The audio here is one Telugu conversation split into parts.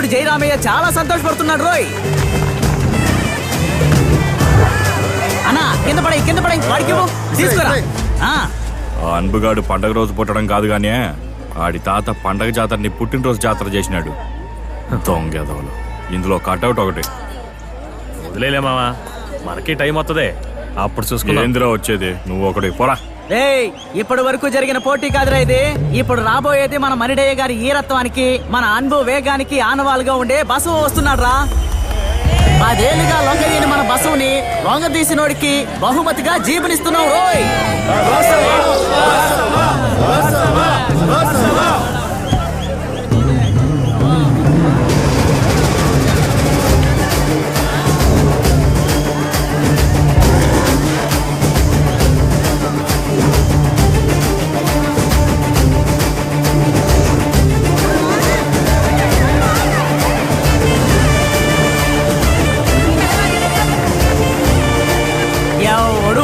అల్లుడు జయరామయ్య చాలా సంతోషపడుతున్నాడు రోయ్. అన్నా కింద పడే వాడికి తీసుకురా. అన్బుగాడు పండగ రోజు పుట్టడం కాదు గానీ ఆడి తాత పండగ జాతరని పుట్టినరోజు జాతర చేసినాడు. దొంగెదవలు. ఇందులో కట్అవుట్ ఒకటి. వదిలేలే మామా, మనకి టైం వస్తుందే, అప్పుడు చూసుకుని ఏందిరా వచ్చేది. నువ్వు ఒకటి పోరా. ఇప్పటి వరకు జరిగిన పోటీ కాదురా ఇది. ఇప్పుడు రాబోయేది మన మరిడయ్య గారి ఈరత్వానికి, మన అన్బు వేగానికి ఆనవాలుగా ఉండే బసవ వస్తున్నాడు రా. 10 ఏళ్లుగా లొంగలేని మన బసవుని లొంగ తీసినోడికి బహుమతిగా జీబునిస్తున్నావు రోయ్.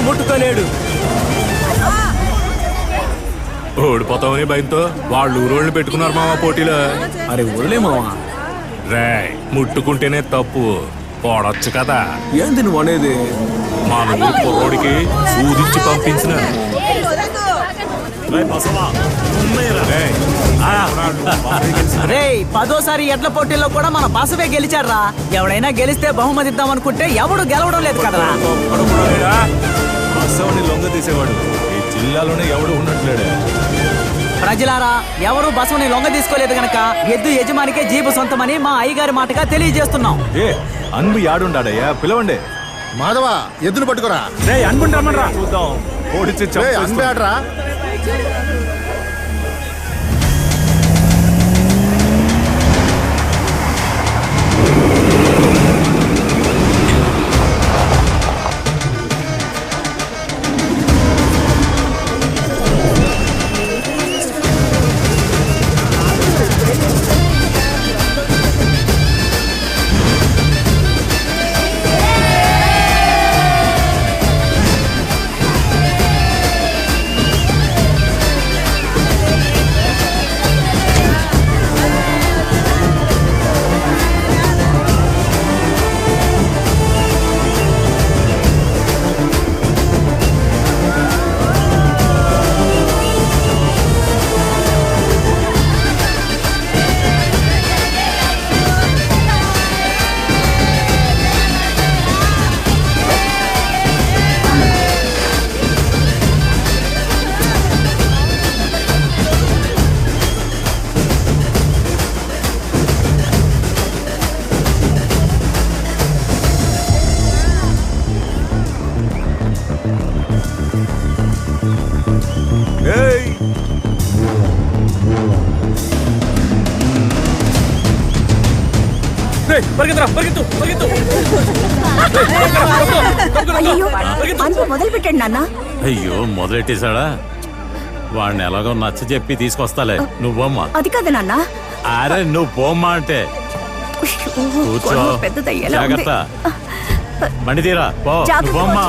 ముట్టుకోలేడు. ఓడిపోతామని భయంతో వాళ్ళు ఊరోళ్ళు పెట్టుకున్నారు మావా పోటీలో. అరే వదిలే మావా. రే ముట్టుకుంటేనే తప్పు, పోడొచ్చు కదా. ఏంది నువ్వు అనేది? మా కుర్రోడికి ఊదిచ్చి పంపించిన 10వ ఎడ్ల పోటీల్లో కూడా మన బసవే గెలిచారా. ఎవడైనా గెలిస్తే బహుమతి ఇద్దాం అనుకుంటే ఎవడు గెలవడం లేదు కదా. బసవని లొంగ తీసేవాడు ఈ జిల్లాలోనే ఎవడు ఉన్నట్లేడు. ప్రజలారా, ఎవరు బసవని లొంగ తీసుకోలేదు గనక ఎద్దు యజమానికే జీబు సొంతమని మా అయ్యగారి మాటగా తెలియజేస్తున్నాం. అన్బు యాడుండాడయ్యా, పిలవండి. మాధవ ఎద్దును పట్టుకోరా. అన్బుని రమ్మనరా చూద్దాం. ఓడిచి అన్బేడ్రా. అయ్యో మొదలెట్టేశాడా? వాడిని ఎలాగో నచ్చ చెప్పి తీసుకొస్తాలే. నువ్వమ్మా. అది కదా నాన్న. అరే నువ్వు పోమ్మా అంటే. కూర్చో, జాగ్రత్త. బండి తీరా పో. నువ్వమ్మా.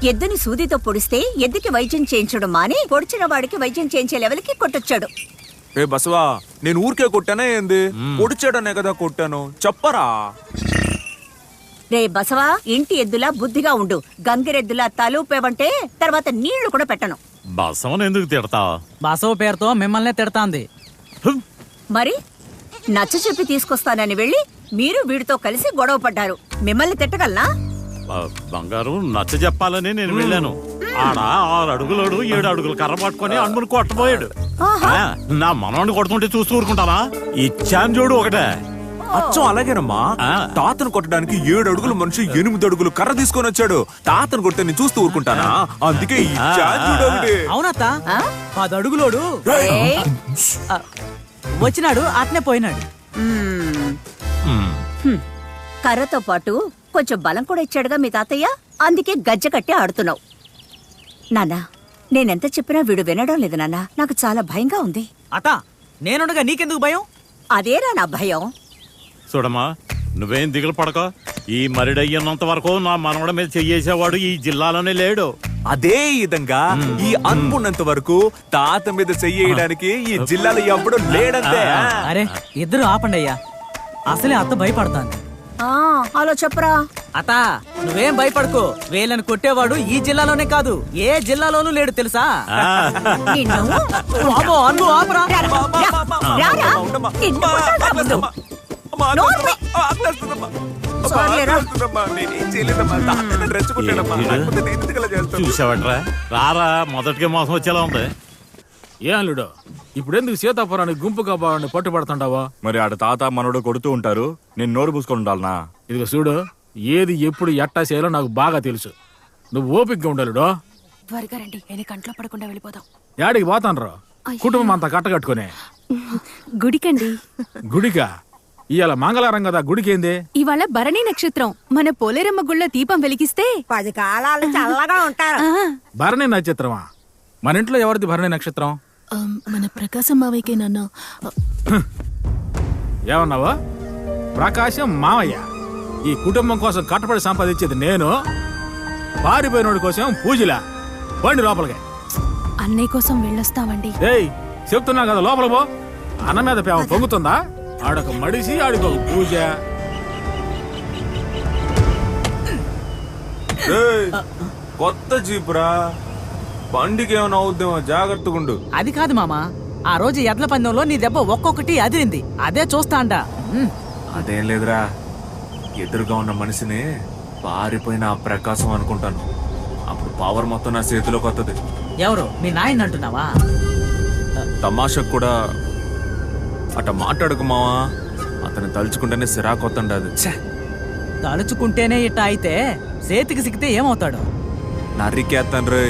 ఎద్దుని సూదితో పొడిస్తే ఎద్దుకి వైద్యం చేయించడం మాని పొడిచిన వాడికి వైద్యం చేయించే లెవెల్కి కొట్టొచ్చాడు. ఏ బసవా, నేను ఊరికే కొట్టానే ఏంది? పొడిచాడనే కదా కొట్టాను, చెప్పరా? రే బసవా, ఇంటి ఎద్దులా బుద్ధిగా ఉండు. గంగిరెద్దులా తలూపేవంటే తర్వాత నీళ్లు కూడా పెట్టను. బసవను ఎందుకు తిడతావు? బసవ పేరుతో మిమ్మల్నే తిడతాంది. మరి నచ్చ చెప్పి తీసుకొస్తానని వెళ్ళి మీరు వీడితో కలిసి గొడవ పడ్డారు. మిమ్మల్ని తిట్టగలనా? బంగారు నచ్చ చెప్పాలని నేను వెళ్ళాను. ఆడ 6 అడుగులోడు 7 అడుగులు కర్ర పట్టుకొని అన్ముని కొట్టబోయాడు. నా మనవాడిని కొడుతుంటే చూస్తూ ఊరుకుంటానా? ఇచ్చాను చూడు ఒకటే. అచ్చం అలాగేనమ్మా. తాతను కొట్టడానికి 7 అడుగుల మనిషి 8 అడుగులు కర్ర తీసుకొని వచ్చాడు. తాతను కొడితే నేను చూస్తూ ఊరుకుంటానా? అందుకే అవునత్త, 10 అడుగులోడు వచ్చినాడు, అట్నే పోయినాడు. కర్రతో పాటు కొంచెం బలం కూడా ఇచ్చాడుగా మీ తాతయ్య. అందుకే గజ్జ కట్టి ఆడుతున్నావు. నాన్నా, నేనెంత చెప్పినా వీడు వినడం లేదు నాన్నా. నాకు చాలా భయంగా ఉంది. అత్త, నేనుండగా నీకెందుకు భయం? అదేరా నా భయం. చూడమ్మా, నువ్వేం దిగులు పడక. ఈ మరిడయ్యన్నంత వరకు నా మనవడ మీద చెయ్యేసేవాడు ఈ జిల్లాలోనే లేడు. అదే విధంగా ఈ అన్పున్నంత వరకు తాత మీద చెయ్యడానికి ఈ జిల్లాలో ఎప్పుడు లేడంతే. అరే ఇద్దరు ఆపండి అయ్యా, అసలే అత్త భయపడతాంది. అలా చెప్పరా. అత్త, నువ్వేం భయపడకు. వీళ్ళని కొట్టేవాడు ఈ జిల్లాలోనే కాదు, ఏ జిల్లాలోనూ లేడు తెలుసా? అన్ను ఆపరా. చూసావట్రా, రారా మొదటిగా మోసం వచ్చేలా ఉంది. ఏ అల్లుడు, ఇప్పుడెందుకు సీతాపురానికి గుంపు కాపాలని పట్టుబడుతుంటావా? మరి ఆడ తాత మనోడు కొడుతూ ఉంటారు, నేను నోరు పూసుకొని ఉండాలనా? ఇదిగో చూడు, ఏది ఎప్పుడు ఎట్టా చేయాలో నాకు బాగా తెలుసు. నువ్వు ఓపికగా ఉండాలిడో. త్వరగా రండి, నేను కంట్లో పడకుండా వెళ్ళిపోదాం. యాడికి పోతాన్రా? కుటుంబం అంతా కట్టకట్టుకునే. గుడికండి. గుడికా? ఇవాళ మంగళవారం కదా, గుడికేంది? ఇవాళ భరణి నక్షత్రం. మన పోలేరమ్మ గుళ్ళ దీపం వెలిగిస్తే 10 కాలాలు చల్లగా ఉంటారు. భరణి నక్షత్రమా? మన ఇంట్లో ఎవరిది భరణి నక్షత్రం? మన ప్రకాశం మావయ్యకే నాన్న. ఏమన్నావా? ప్రకాశం మావయ్య? ఈ కుటుంబం కోసం కట్టబడి సంపాదించేది నేను, పారిపోయినోడి కోసం పూజలా. పండి లోపలికి. అన్నయ్య కోసం వెళ్ళొస్తామండి. ఏయ్, చెప్తున్నా కదా, లోపల పో. అన్న మీద పేమ పొంగుతుందా? ఆడొక మడిసి, ఆడికొక పూజ. కొత్త జీపురా, బండికి ఏమైనా అవుద్దేమో, జాగ్రత్తగా ఉండు. అది కాదు మామా, ఆ రోజు ఎడ్ల పందెంలో నీ దెబ్బ ఒక్కొక్కటి అదిరింది, అదే చూస్తా అంట. అదేం లేదురా, ఎదురుగా ఉన్న మనిషిని పారిపోయిన ఆ ప్రకాశం అనుకుంటాను. అప్పుడు పవర్ మొత్తం నా చేతిలోకి వస్తుంది. ఎవరు? మీ నాయన అంటున్నావా? తమాషకు కూడా అట్ట మాట్లాడుకు మావా. అతను తలుచుకుంటేనే సిరాకు వస్తుండదు. తలుచుకుంటేనే ఇట్ట అయితే చేతికి సిక్కితే ఏమవుతాడు? నరికేస్తాను రే,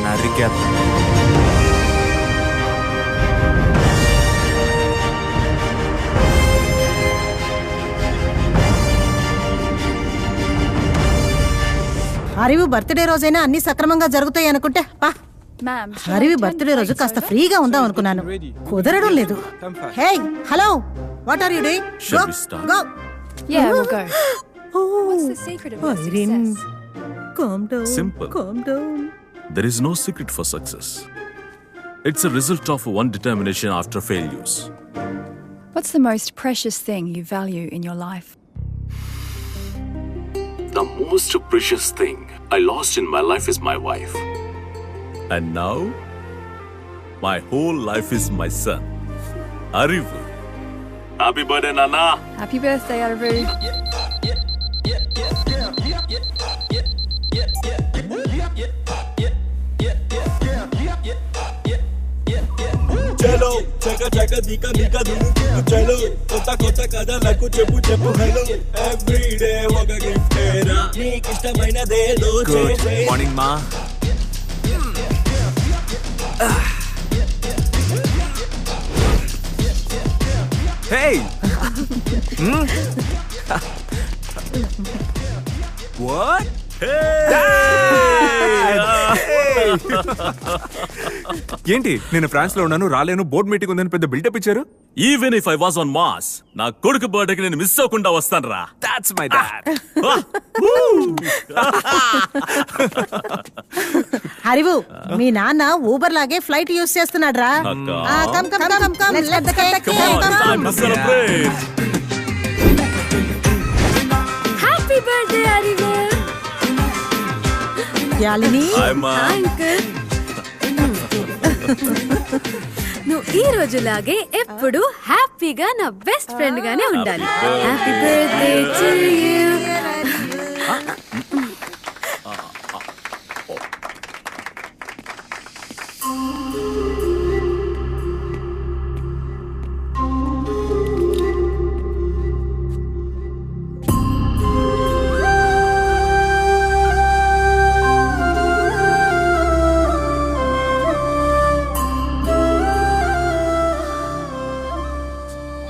నరికేస్తాను. హరివి బర్త్డే రోజైనా అన్ని సక్రమంగా జరుగుతాయి అనుకుంటే హరివి బర్త్డే రోజు కాస్త ఫ్రీగా ఉందాం అనుకున్నాను, కుదరడం లేదు. Hey, hello, what are you doing? Go. Yeah, we'll go. What's the secret of your success? Calm down. Simple. Calm down. There is no secret for success. It's a result of one determination after failures. What's the most precious thing you value in your life? The most precious thing I lost in my life is my wife. And now, my whole life is my son, Arivu. Happy birthday, Nana. Happy birthday, Arivu. చలో చక చక దిక దిక దునుకు చలో కొత్త కొత్త కథలకు చెప్పు చెప్పు హలో ఎవ్రీడే ఒక గిఫ్ట్ రా నీకు ఇష్టమైనదేదో చేసే. మార్నింగ్ మా. Hey! What? Hey! ఏంటి నేను ఫ్రాన్స్ లో ఉన్నాను రాలేను బోర్డ్ మీటింగ్ ఉందని పెద్ద బిల్డప్ ఇచ్చారు. Even if I was on Mars నా కొడుకు బర్త్డేకి నేను మిస్ అవ్వకుండా వస్తాను రా. That's my dad. హరివు మీ నాన్న ఊబర్ లాగే ఫ్లైట్ యూస్ చేస్తున్నాడు రా. Come come come come let's cake. Happy birthday Harivu. Yalini uncle నువ్వు ఈ రోజులాగే ఎప్పుడు హ్యాపీగా నా బెస్ట్ ఫ్రెండ్ గానే ఉండాలి. Happy birthday to you.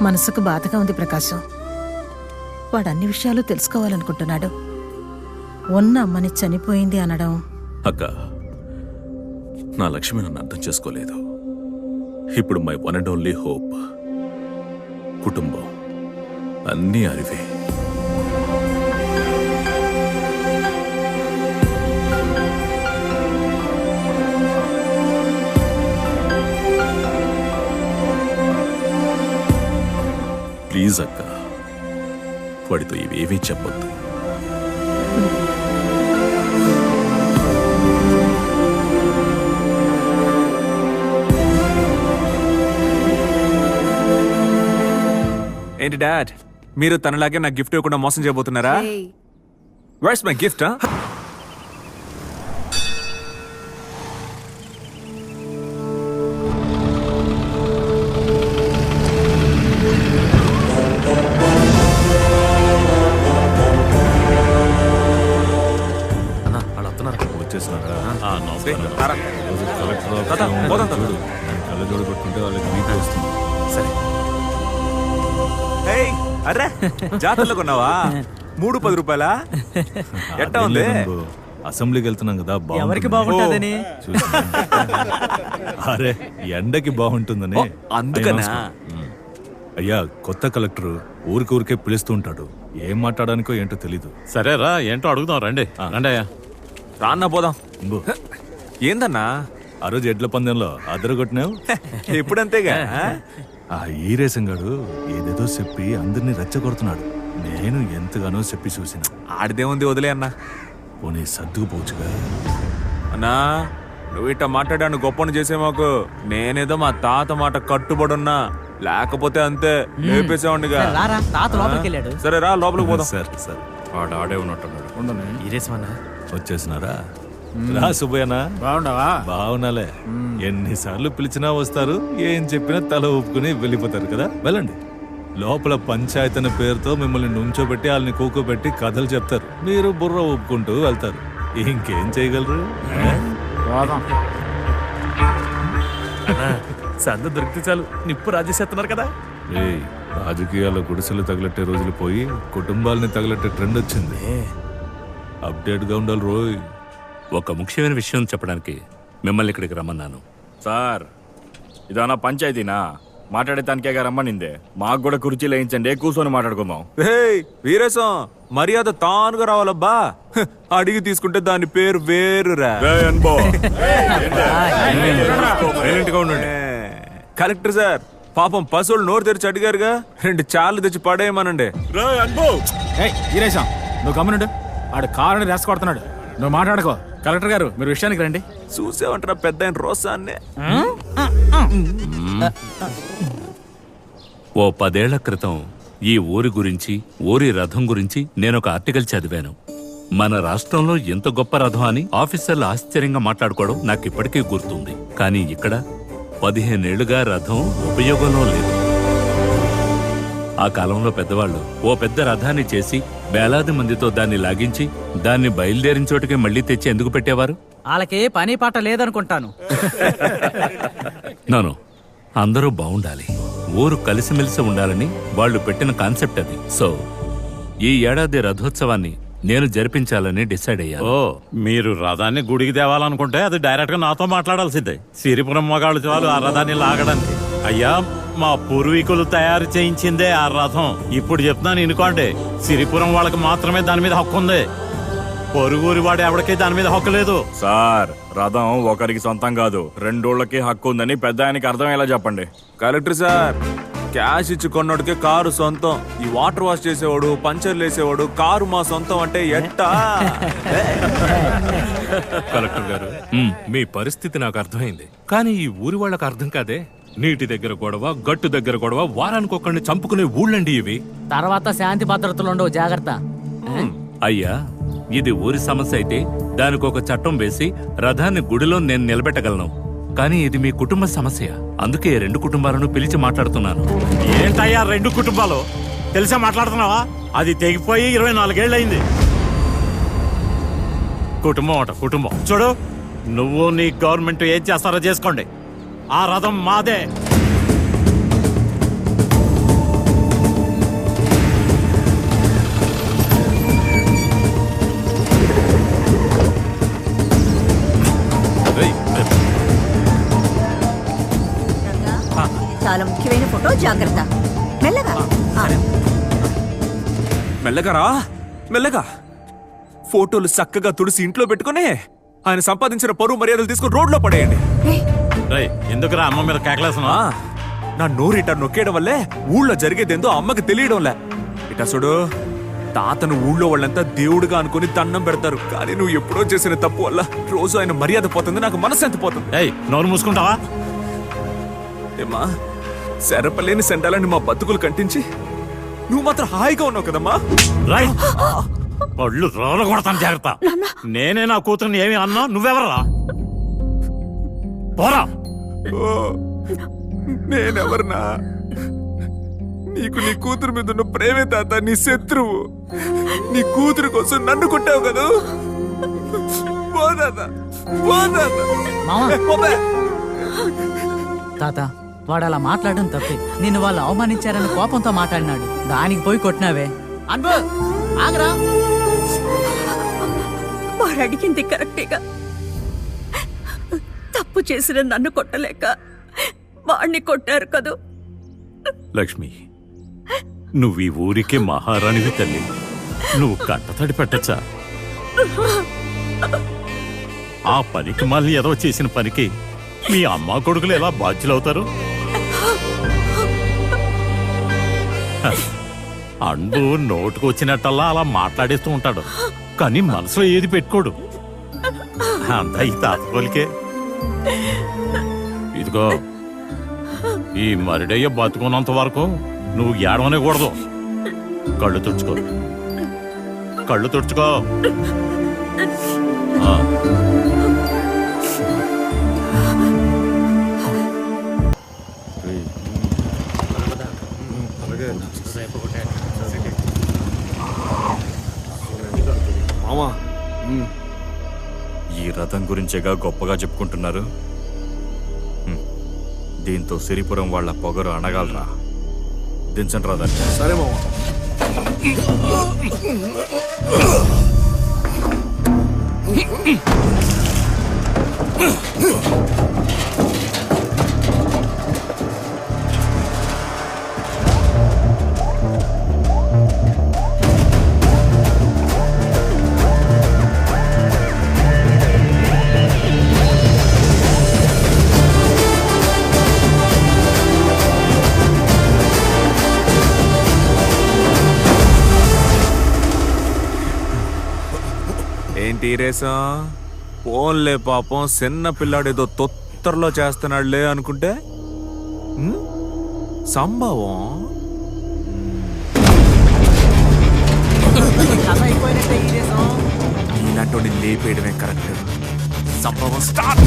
మనసుకు బాధగా ఉంది ప్రకాశం. వాడు అన్ని విషయాలు తెలుసుకోవాలనుకుంటున్నాడు. ఉన్న అమ్మని చనిపోయింది అనడం. అక్క నా లక్ష్మి నన్ను అర్థం చేసుకోలేదు. ఇప్పుడు my one and only hope కుటుంబం అన్నీ అరివే. ప్లీజ్ అక్క వాడితో ఇవేమీ చెప్పొద్దు. ఏంటి డాడ్ మీరు తనలాగే నాకు గిఫ్ట్ ఇవ్వకుండా మోసం చేయబోతున్నారా? Wears my gift? కళ్ళజోడు పెట్టుకుంటే వాళ్ళకి బీపీ వస్తుంది. సరే అరే జాతరలో కొన్నావా? 3-10 రూపాయలా? ఎట్టా ఉంది? అసెంబ్లీకి వెళ్తున్నాం కదా, ఎవరికి బాగుంటుందని. అరే ఎండకి బాగుంటుందని. అందుకనా? అయ్యా కొత్త కలెక్టర్ ఊరికే పిలుస్తూ ఉంటాడు. ఏం మాట్లాడానికో ఏంటో తెలీదు. సరేరా ఏంటో అడుగుదాం రండి. రండి అయ్యా. రాన్నా పోదాం. ఏందన్నా ఆ రోజు ఎడ్ల పందెంలో అదరగొట్టినావు? ఎప్పుడంతేగా. ఆ ఈరేసంగాడు ఏదేదో చెప్పి అందరినీ రెచ్చగొడుతున్నాడు. నేను ఎంతగానో చెప్పి చూసిన. ఆడిదేముంది వదిలే అన్నా. పోనీ సర్దుకుపోవచ్చుగా. అన్నా నువ్వు ఇట్ట మాట్లాడాను గొప్పను చేసే మాకు. నేనేదో మా తాత మాట కట్టుబడున్నా, లేకపోతే అంతే లేపేసేవాడిగా. సరే రా లోపలికి పోదాం. సరే సరే వాడు ఆడే ఉన్నట్టున్నాడు. వచ్చేసినారా? రా సుబ్బయ్యనా. బాగుండవా? బాగున్నాలే. ఎన్నిసార్లు పిలిచినా వస్తారు, ఏం చెప్పినా తల ఊపుకుని వెళ్ళిపోతారు కదా. వెళ్ళండి. లోపల పంచాయతీ అనే పేరుతో మిమ్మల్ని నుంచోబెట్టి వాళ్ళని కూకోబెట్టి కథలు చెప్తారు. మీరు బుర్ర ఊపుకుంటూ వెళ్తారు. ఇంకేం చేయగలరు? సంద దొరికితే చాలు నిప్పు రాజేసేస్తున్నారు కదా. రాజకీయాల్లో గుడిసెలు తగలెట్టే రోజులు పోయి కుటుంబాలని తగలెట్టే ట్రెండ్ వచ్చింది. అప్డేట్ గా ఉండాలి రోయ్. ఒక ముఖ్యమైన విషయం చెప్పడానికి మిమ్మల్ని ఇక్కడికి రమ్మన్నాను. సార్ ఇదానా పంచాయతీనా? మాట్లాడేదానికేగా రమ్మనిందే. మాకు కూడా కుర్చీలు వేయించండి, కూర్చొని మాట్లాడుకుందాం. వీరేశం మర్యాద తానుగా రావాలబ్బా. అడిగి తీసుకుంటే దాని పేరు వేరురా. కలెక్టర్ సార్ పాపం పశువులు నోరు తెరిచి అడిగారుగా, 2 చాలు తెచ్చి పడేయమనండి. ఈరేశం నువ్వు గమనుండు. ఆడు కారుని రెస్ కొడుతున్నాడు. నువ్వు మాట్లాడుకో. కలెక్టర్ గారు మీరు విషయానికి రండి. చూసేవంటారా పెద్ద ఆయన రోసాన్నే. ఓ 10 ఏళ్ల క్రితం ఈ ఊరి గురించి, ఊరి రథం గురించి నేనొక ఆర్టికల్ చదివాను. మన రాష్ట్రంలో ఎంత గొప్ప రథం అని ఆఫీసర్లు ఆశ్చర్యంగా మాట్లాడుకోవడం నాకిప్పటికీ గుర్తుంది. కానీ ఇక్కడ 15 ఏళ్లుగా రథం ఉపయోగంలో లేదు. ఆ కాలంలో పెద్దవాళ్ళు ఓ పెద్ద రథాన్ని చేసి వేలాది మందితో దాన్ని లాగించి దాన్ని బయలుదేరిన చోటుకి మళ్లీ తెచ్చి ఎందుకు పెట్టేవారు? వాళ్ళకి పని పాట లేదనుకుంటాను. నోను, అందరూ బాగుండాలి, ఊరు కలిసిమెలిసి ఉండాలని వాళ్ళు పెట్టిన కాన్సెప్ట్ అది. సో ఈ ఏడాది రథోత్సవాన్ని నేను జరిపించాలని డిసైడ్ అయ్యాను. ఓ మీరు రథాన్ని గుడికి తేవాలనుకుంటే అది డైరెక్ట్ గా నాతో మాట్లాడాల్సిందే. సిరిపురం మగాళ్ళు చాలు ఆ రథాన్ని లాగడానికి. అయ్యా మా పూర్వీకులు తయారు చేయించిందే ఆ రథం. ఇప్పుడు చెప్తున్నాను ఇనుకోండి, సిరిపురం వాళ్ళకి మాత్రమే దాని మీద హక్కు ఉంది. పొరుగురి వాడు ఎవరికీ దాని మీద హక్కు లేదు. సార్, రథం ఒకరికి సొంతం కాదు, రెండోళ్ళకి హక్కు ఉందని పెద్ద ఆయనకి అర్థమయ్యేలా చెప్పండి. కలెక్టర్ సార్, క్యాష్ ఇచ్చి కొన్నోడికే కారు సొంతం. ఈ వాటర్ వాష్ చేసేవాడు, పంచర్లు వేసేవాడు కారు మా సొంతం అంటే ఎట్టా? కలెక్టర్ గారు, మీ పరిస్థితి నాకు అర్థమైంది, కానీ ఈ ఊరి వాళ్ళకి అర్థం కాదే. నీటి దగ్గర గొడవ, గట్టు దగ్గర గొడవ, వారానికి ఒకరిని చంపుకునే ఊళ్ళండి ఇవి. తర్వాత శాంతి భద్రతలు ఉండవు, జాగ్రత్త. అయ్యా, ఇది ఊరి సమస్య అయితే దానికి ఒక చట్టం వేసి రథాన్ని గుడిలో నేను నిలబెట్టగలను. కానీ ఇది మీ కుటుంబ సమస్య, అందుకే 2 కుటుంబాలను పిలిచి మాట్లాడుతున్నాను. ఏంటయ్యా 2 కుటుంబాలు? తెలిసా మాట్లాడుతున్నావా? అది తెగిపోయి 24 ఏళ్ళయింది. కుటుంబం అట కుటుంబం. చూడు, నువ్వు నీ గవర్నమెంట్ ఏం చేస్తారో చేసుకోండి, ఆ రథం మాదే. చాలా ముఖ్యమైన ఫోటో, జాగ్రత్త. మెల్లగా మెల్లగా రా, మెల్లగా. ఫోటోలు చక్కగా తుడిసి ఇంట్లో పెట్టుకుని ఆయన సంపాదించిన పరువు మర్యాదలు తీసుకుని రోడ్లో పడేయండి. ఎందుకురా అమ్మ మీద కేకలేసనా? నా నోరు ఇటా నొక్కేయడం వల్లే ఊళ్ళో జరిగేదేందో అమ్మకి తెలియడంలే. ఇటా చూడు, తాతను ఊళ్ళో వాళ్ళంతా దేవుడుగా అనుకుని దండం పెడతారు, కానీ నువ్వు ఎప్పుడో చేసిన తప్పు వల్ల రోజు ఆయన మర్యాద పోతుంది, నాకు మనశ్శాంతి పోతుంది. నోరు మూసుకుంటావా? ఏమా, శరపలేని సెండాలని మా బతుకులు కంటించి నువ్వు మాత్రం హాయిగా ఉన్నావు కదమ్మా. పళ్ళు రోల కొడతాను, జాగ్రత్త. నేనే నా కూతుర్ని ఏమి అన్నా, నువ్వెవరా? పోరా. నేనెవరనా? నీకు నీ కూతురు మీద ఉన్న ప్రేమే తాత, నీ శత్రువు. నీ కూతురు కోసం నన్ను కొట్టావు కదా. తాత, వాడు అలా మాట్లాడడం తప్పే. నిన్ను వాళ్ళు అవమానించారని కోపంతో మాట్లాడినాడు, దానికి పోయి కొట్టినావే. అన్బు, ఆగరా. వాడు అడిగింది కరెక్టేగా. తప్పు చేసిన నన్ను కొట్టలేక వాడిని కొట్టారు కదూ. లక్ష్మి, నువ్వు ఈ ఊరికే మహారాణివి తల్లి. నువ్వు కంటతడి పెట్టచ్చా? ఆ పనికి మళ్ళీ ఏదో చేసిన పనికి మీ అమ్మ కొడుకులు ఎలా బాధ్యులవుతారు? అండు నోటుకు వచ్చినట్టల్లా అలా మాట్లాడేస్తూ ఉంటాడు, కానీ మనసులో ఏది పెట్టుకోడు. అంతా ఈ తాతకోలికే. ఇదిగో, ఈ మరిడయ్య బతుకున్నంత వరకు నువ్వు ఏడవనేకూడదు. కళ్ళు తుడుచుకో, కళ్ళు తుడుచుకో. ఈ రథం గురించేగా గొప్పగా చెప్పుకుంటున్నారు. దీంతో సిరిపురం వాళ్ళ పొగరు అనగలరా? దించండి రథాన్ని. సరే మామ. ఏంటి రేసం? పోన్లే పాపం, చిన్న పిల్లాడేదో తొత్తరలో చేస్తున్నాడులే అనుకుంటే సంభవం. ఈనాటోని లేపేయడమే కరెక్ట్. సంభవం స్టార్ట్.